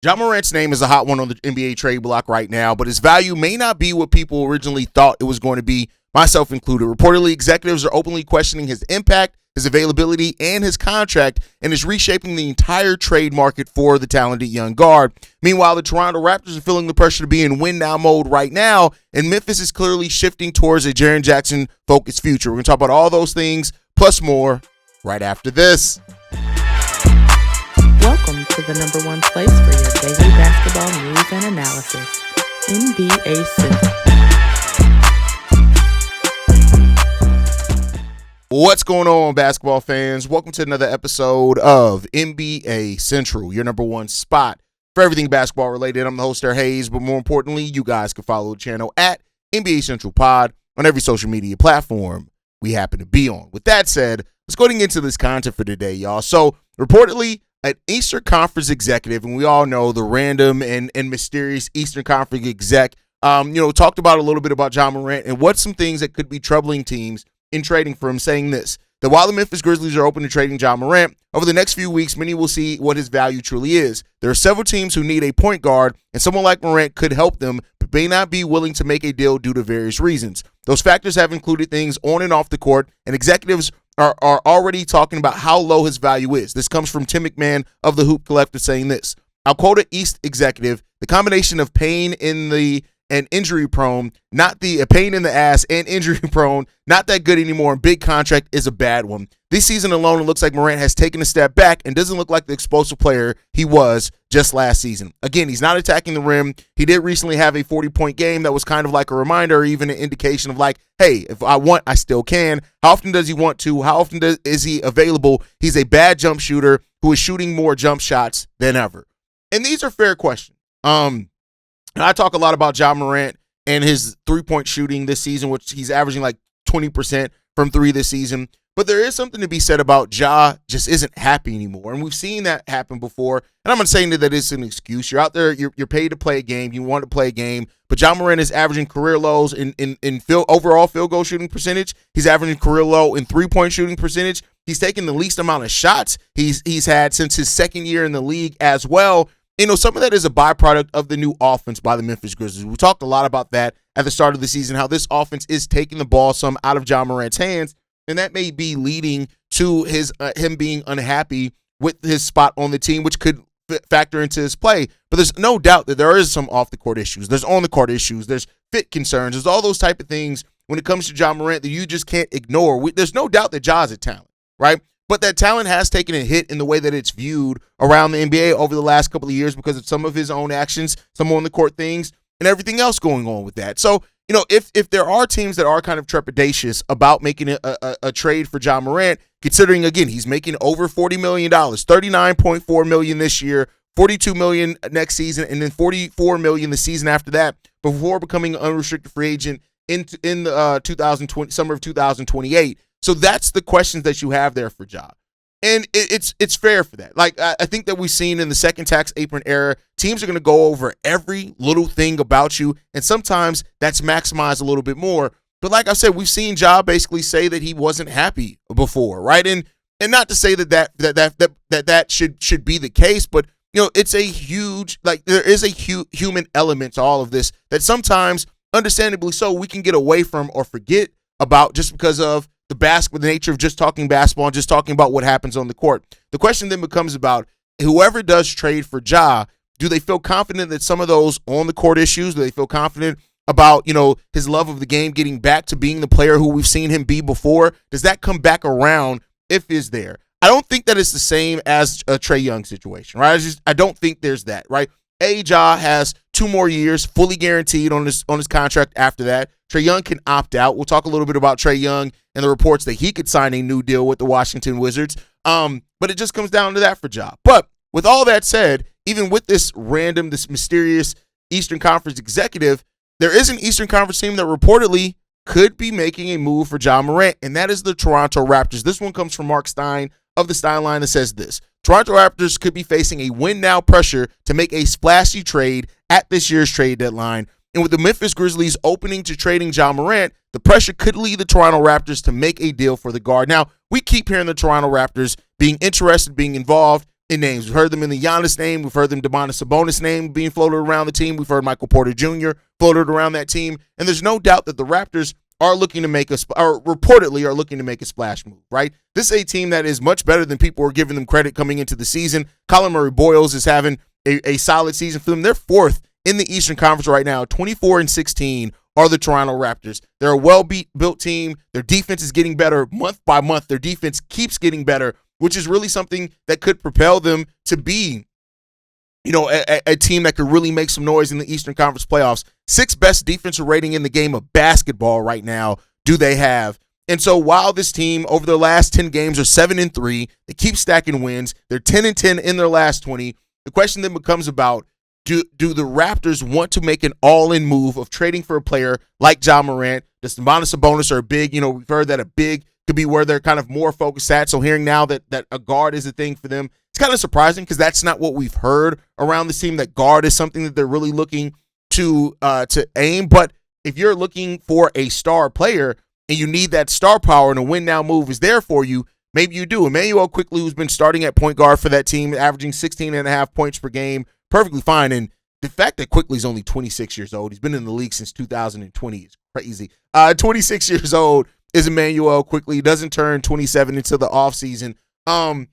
Ja Morant's name is a hot one on the NBA trade block right now, but his value may not be what people originally thought it was going to be, myself included. Reportedly, executives are openly questioning his impact, his availability, and his contract, and is reshaping the entire trade market for the talented young guard. Meanwhile, the Toronto Raptors are feeling the pressure to be in win-now mode right now, and Memphis is clearly shifting towards a Jaren Jackson-focused future. We're going to talk about all those things, plus more, right after this. Welcome to the number one place for your daily basketball news and analysis, NBA Central. What's going on, basketball fans? Welcome to another episode of NBA Central, your number one spot for everything basketball related. I'm the host there, Haize, but more importantly, you guys can follow the channel at NBA Central Pod on every social media platform we happen to be on. With that said, let's go into this content for today, y'all. So, reportedly, an Eastern Conference executive, and we all know the random and mysterious Eastern Conference exec, talked about a little bit about Ja Morant and what's some things that could be troubling teams in trading for him, saying this, that while the Memphis Grizzlies are open to trading Ja Morant, over the next few weeks, many will see what his value truly is. There are several teams who need a point guard, and someone like Morant could help them, but may not be willing to make a deal due to various reasons. Those factors have included things on and off the court, and executives are already talking about how low his value is. This comes from Tim McMahon of the Hoop Collective saying this. I'll quote an East executive, the combination of pain in the and injury prone, not the pain in the ass and injury prone, not that good anymore, and big contract is a bad one. This season alone, it looks like Morant has taken a step back and doesn't look like the explosive player he was just last season. Again, he's not attacking the rim. He did recently have a 40-point game that was kind of like a reminder or even an indication of like, hey, if I want, I still can. How often does he want to? How often is he available? He's a bad jump shooter who is shooting more jump shots than ever. And these are fair questions. And I talk a lot about Ja Morant and his three-point shooting this season, which he's averaging like 20% from three this season. But there is something to be said about Ja just isn't happy anymore. And we've seen that happen before. And I'm not saying that it's an excuse. You're out there, you're paid to play a game. You want to play a game. But Ja Morant is averaging career lows in overall field goal shooting percentage. He's averaging career low in three-point shooting percentage. He's taking the least amount of shots he's had since his second year in the league as well. Some of that is a byproduct of the new offense by the Memphis Grizzlies. We talked a lot about that at the start of the season, how this offense is taking the ball some out of Ja Morant's hands, and that may be leading to him being unhappy with his spot on the team, which could factor into his play. But there's no doubt that there is some off-the-court issues. There's on-the-court issues. There's fit concerns. There's all those type of things when it comes to Ja Morant that you just can't ignore. There's no doubt that Ja's a talent, right? But that talent has taken a hit in the way that it's viewed around the NBA over the last couple of years because of some of his own actions, some on-the-court things, and everything else going on with that. So, if there are teams that are kind of trepidatious about making a trade for Ja Morant, considering, again, he's making over $40 million, $39.4 million this year, $42 million next season, and then $44 million the season after that before becoming an unrestricted free agent in the 2020 summer of 2028. So that's the questions that you have there for Ja. And it's fair for that. Like, I think that we've seen in the second tax apron era, teams are going to go over every little thing about you, and sometimes that's maximized a little bit more. But like I said, we've seen Ja basically say that he wasn't happy before, right? And not to say that should be the case, but it's a huge, like, there is a human element to all of this that sometimes, understandably so, we can get away from or forget about just because of the nature of just talking basketball and just talking about what happens on the court. The question then becomes about whoever does trade for Ja, do they feel confident that some of those on the court issues, do they feel confident about, his love of the game getting back to being the player who we've seen him be before? Does that come back around if is there? I don't think that it's the same as a Trae Young situation, right? I don't think there's that, right? Ja has 2 more years fully guaranteed on his contract after that. Trae Young can opt out. We'll talk a little bit about Trae Young and the reports that he could sign a new deal with the Washington Wizards. But it just comes down to that for Ja. But with all that said, even with this mysterious Eastern Conference executive, there is an Eastern Conference team that reportedly could be making a move for Ja Morant, and that is the Toronto Raptors. This one comes from Mark Stein of the Stein Line that says this. Toronto Raptors could be facing a win-now pressure to make a splashy trade at this year's trade deadline. And with the Memphis Grizzlies opening to trading Ja Morant, the pressure could lead the Toronto Raptors to make a deal for the guard. Now, we keep hearing the Toronto Raptors being interested, being involved, in names. We've heard them in the Giannis name. We've heard them Domantas Sabonis name being floated around the team. We've heard Michael Porter Jr. floated around that team. And there's no doubt that the Raptors are looking to make or reportedly are looking to make a splash move, right? This is a team that is much better than people were giving them credit coming into the season. Colin Murray-Boyles is having a solid season for them. They're fourth in the Eastern Conference right now. 24-16 are the Toronto Raptors. They're a well-built team. Their defense is getting better month by month. Their defense keeps getting better, which is really something that could propel them to be, a team that could really make some noise in the Eastern Conference playoffs. 6th best defensive rating in the game of basketball right now do they have. And so while this team over their last 10 games are 7-3, they keep stacking wins. They're 10-10 in their last 20. The question then becomes about, do the Raptors want to make an all-in move of trading for a player like Ja Morant? Does Domantas Sabonis or a big, we've heard that a big could be where they're kind of more focused at. So hearing now that a guard is a thing for them, it's kind of surprising because that's not what we've heard around this team, that guard is something that they're really looking to aim. But if you're looking for a star player and you need that star power and a win now move is there for you, maybe you do. Emmanuel Quickley, who's been starting at point guard for that team, averaging 16.5 points per game, perfectly fine. And the fact that Quickley's only 26 years old, he's been in the league since 2020, is crazy. 26 years old is Emmanuel Quickley. He doesn't turn 27 until the offseason. The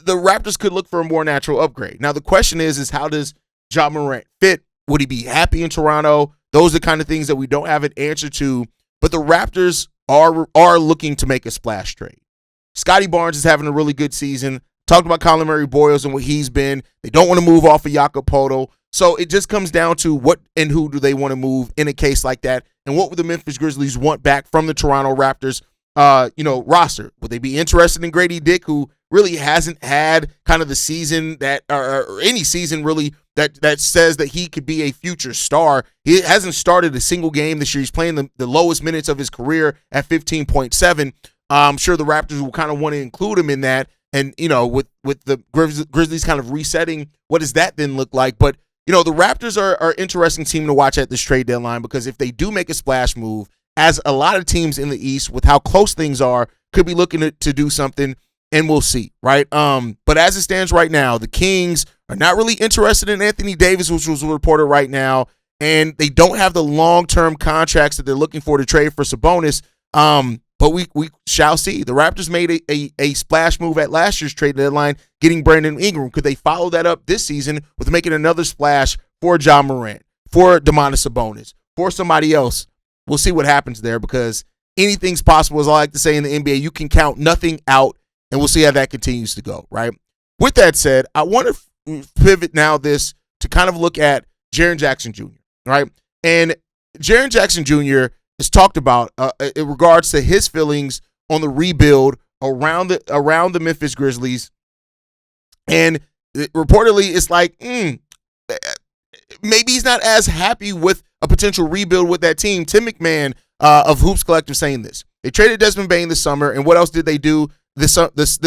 Raptors could look for a more natural upgrade. Now, the question is how does Ja Morant fit? Would he be happy in Toronto? Those are the kind of things that we don't have an answer to. But the Raptors are looking to make a splash trade. Scotty Barnes is having a really good season. Talked about Colin Murray-Boyles and what he's been. They don't want to move off of Jakob Poeltl. So it just comes down to what and who do they want to move in a case like that, and what would the Memphis Grizzlies want back from the Toronto Raptors, roster? Would they be interested in Grady Dick, who really hasn't had kind of the season that, or any season really that says that he could be a future star? He hasn't started a single game this year. He's playing the lowest minutes of his career at 15.7. I'm sure the Raptors will kind of want to include him in that. And, with the Grizzlies kind of resetting, what does that then look like? But, the Raptors are an interesting team to watch at this trade deadline, because if they do make a splash move, as a lot of teams in the East, with how close things are, could be looking to do something, and we'll see, right? But as it stands right now, the Kings are not really interested in Anthony Davis, which was reported right now, and they don't have the long-term contracts that they're looking for to trade for Sabonis. But we shall see. The Raptors made a splash move at last year's trade deadline, getting Brandon Ingram. Could they follow that up this season with making another splash for Ja Morant, for Domantas Sabonis, for somebody else? We'll see what happens there, because anything's possible, as I like to say in the NBA. You can count nothing out, and we'll see how that continues to go, right? With that said, I want to pivot now to kind of look at Jaren Jackson Jr., right? And Jaren Jackson Jr. is talked about in regards to his feelings on the rebuild around the Memphis Grizzlies. And reportedly, it's like, maybe he's not as happy with a potential rebuild with that team. Tim McMahon of Hoops Collective saying this. They traded Desmond Bane this summer, and what else did they do this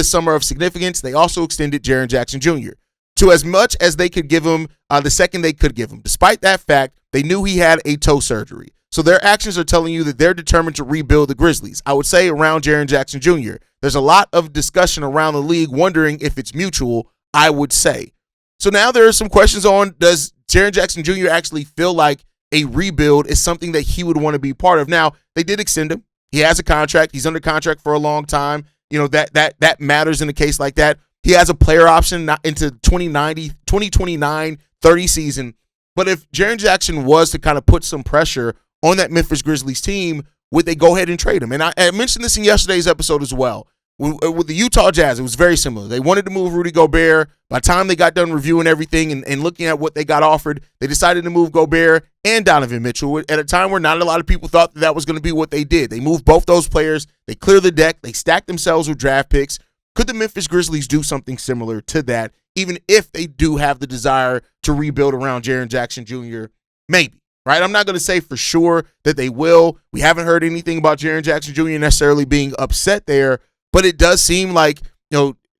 summer of significance? They also extended Jaren Jackson Jr. to as much as they could give him the second they could give him. Despite that fact, they knew he had a toe surgery. So their actions are telling you that they're determined to rebuild the Grizzlies. I would say around Jaren Jackson Jr. There's a lot of discussion around the league wondering if it's mutual, I would say. So now there are some questions on, does Jaren Jackson Jr. actually feel like a rebuild is something that he would want to be part of? Now, they did extend him. He has a contract. He's under contract for a long time. That matters in a case like that. He has a player option into 2029, 30 season. But if Jaren Jackson was to kind of put some pressure on that Memphis Grizzlies team, would they go ahead and trade him? And I mentioned this in yesterday's episode as well. With the Utah Jazz, it was very similar. They wanted to move Rudy Gobert. By the time they got done reviewing everything and looking at what they got offered, they decided to move Gobert and Donovan Mitchell at a time where not a lot of people thought that was going to be what they did. They moved both those players. They cleared the deck. They stacked themselves with draft picks. Could the Memphis Grizzlies do something similar to that, even if they do have the desire to rebuild around Jaren Jackson Jr.? Maybe. Right? I'm not going to say for sure that they will. We haven't heard anything about Jaren Jackson Jr. necessarily being upset there, but it does seem like,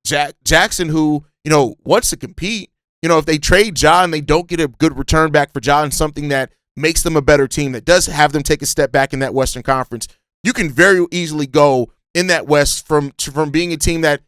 Jackson, who, wants to compete, if they trade Ja and they don't get a good return back for Ja and something that makes them a better team, that does have them take a step back in that Western Conference, you can very easily go in that West from being a team that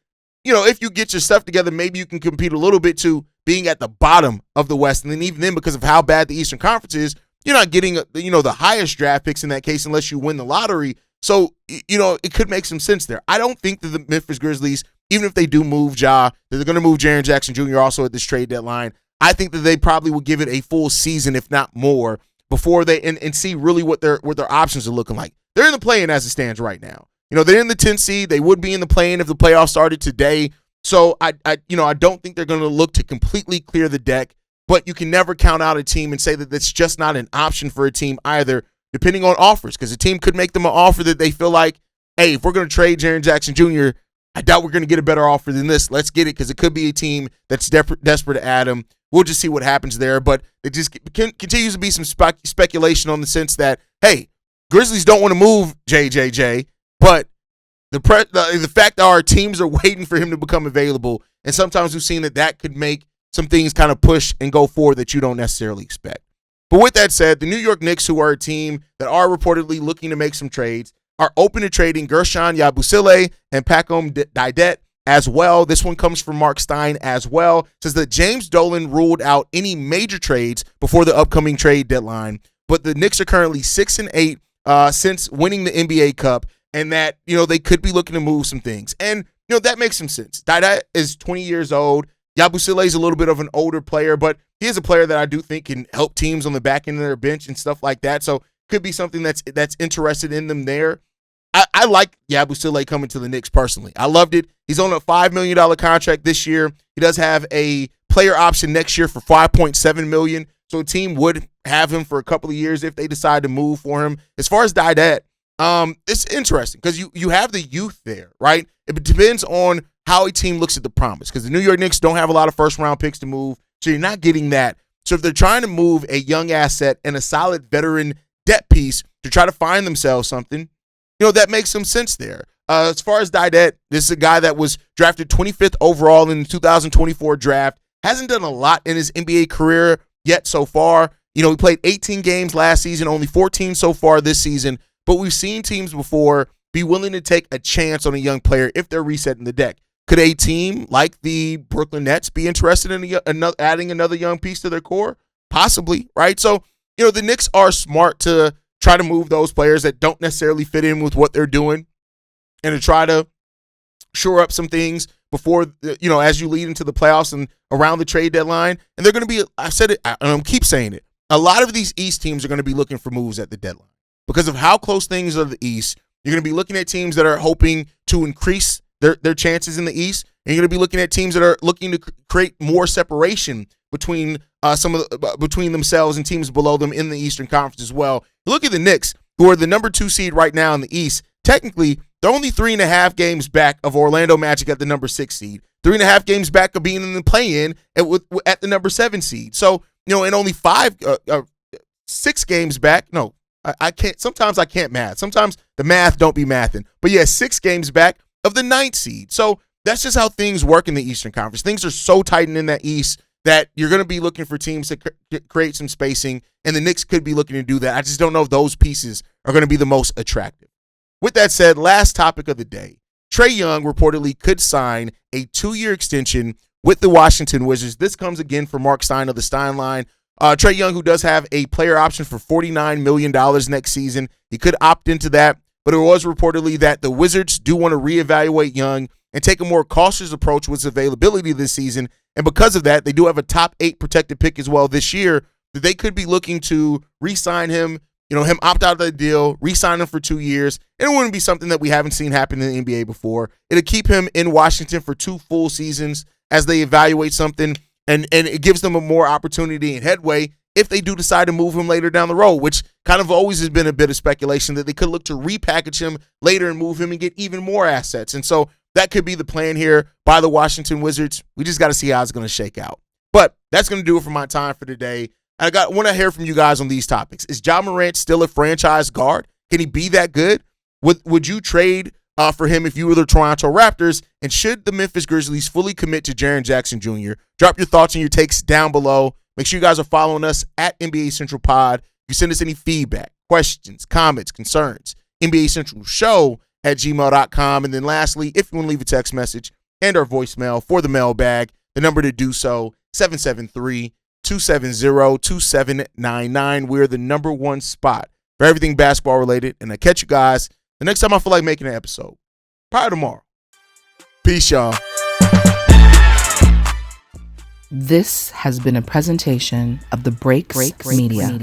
if you get your stuff together, maybe you can compete a little bit to being at the bottom of the West. And then even then, because of how bad the Eastern Conference is, you're not getting, the highest draft picks in that case unless you win the lottery. So, it could make some sense there. I don't think that the Memphis Grizzlies, even if they do move Ja, that they're going to move Jaren Jackson Jr. also at this trade deadline. I think that they probably will give it a full season, if not more, before they and see really what their options are looking like. They're in the play-in as it stands right now. They're in the 10th seed. They would be in the play-in if the playoffs started today. So I don't think they're going to look to completely clear the deck, but you can never count out a team and say that that's just not an option for a team either, depending on offers, because a team could make them an offer that they feel like, hey, if we're going to trade Jaren Jackson Jr., I doubt we're going to get a better offer than this. Let's get it, because it could be a team that's desperate to add him. We'll just see what happens there, but it just continues to be some speculation on the sense that, hey, Grizzlies don't want to move JJJ, but the fact that our teams are waiting for him to become available, and sometimes we've seen that could make some things kind of push and go forward that you don't necessarily expect. But with that said, the New York Knicks, who are a team that are reportedly looking to make some trades, are open to trading Guerschon Yabusele and Pacom Didet as well. This one comes from Mark Stein as well. It says that James Dolan ruled out any major trades before the upcoming trade deadline, but the Knicks are currently 6-8 since winning the NBA Cup, and that, they could be looking to move some things. And, that makes some sense. Didet is 20 years old. Yabusele is a little bit of an older player, but he is a player that I do think can help teams on the back end of their bench and stuff like that. So could be something that's interested in them there. I like Yabusele coming to the Knicks personally. I loved it. He's on a $5 million contract this year. He does have a player option next year for $5.7 million. So a team would have him for a couple of years if they decide to move for him. As far as Didet, it's interesting because you have the youth there, right? It depends on how a team looks at the promise, because the New York Knicks don't have a lot of first-round picks to move, so you're not getting that. So if they're trying to move a young asset and a solid veteran debt piece to try to find themselves something, that makes some sense there. As far as Didet, this is a guy that was drafted 25th overall in the 2024 draft, hasn't done a lot in his NBA career yet so far. He played 18 games last season, only 14 so far this season, but we've seen teams before be willing to take a chance on a young player if they're resetting the deck. Could a team like the Brooklyn Nets be interested in adding another young piece to their core? Possibly, right? So, the Knicks are smart to try to move those players that don't necessarily fit in with what they're doing and to try to shore up some things before, as you lead into the playoffs and around the trade deadline. And they're going to be, I've said it, and I'm keep saying it, a lot of these East teams are going to be looking for moves at the deadline because of how close things are to the East. You're going to be looking at teams that are hoping to increase their chances in the East, and you're going to be looking at teams that are looking to create more separation between between themselves and teams below them in the Eastern Conference as well. Look at the Knicks, who are the number 2 seed right now in the East. Technically, they're only 3.5 games back of Orlando Magic at the number 6 seed, 3.5 games back of being in the play-in at the number 7 seed. So, and only 6 games back. No, I can't. Sometimes I can't math. Sometimes the math don't be mathing. But yeah, 6 games back of the 9th seed. So that's just how things work in the Eastern Conference. Things are so tight in that East that you're going to be looking for teams to create some spacing, and the Knicks could be looking to do that. I just don't know if those pieces are going to be the most attractive. With that said, last topic of the day. Trae Young reportedly could sign a 2-year extension with the Washington Wizards. This comes again from Mark Stein of the Stein Line. Trae Young, who does have a player option for $49 million next season. He could opt into that, but it was reportedly that the Wizards do want to reevaluate Young and take a more cautious approach with his availability this season. And because of that, they do have a top 8 protected pick as well this year that they could be looking to re-sign him, him opt out of the deal, re-sign him for 2 years. And it wouldn't be something that we haven't seen happen in the NBA before. It'll keep him in Washington for 2 full seasons as they evaluate something, and it gives them a more opportunity and headway if they do decide to move him later down the road, which kind of always has been a bit of speculation that they could look to repackage him later and move him and get even more assets. And so that could be the plan here by the Washington Wizards. We just got to see how it's going to shake out. But that's going to do it for my time for today. I want to hear from you guys on these topics. Is Ja Morant still a franchise guard? Can he be that good? Would you trade for him if you were the Toronto Raptors? And should the Memphis Grizzlies fully commit to Jaren Jackson Jr.? Drop your thoughts and your takes down below. Make sure you guys are following us at NBA Central Pod. You send us any feedback, questions, comments, concerns, NBA Central Show at gmail.com. And then lastly, if you want to leave a text message, and our voicemail for the mailbag. The number to do so, 773-270-2799. We're the number one spot for everything basketball related. And I'll catch you guys the next time I feel like making an episode. Probably tomorrow. Peace, y'all. This has been a presentation of the Breaks Media.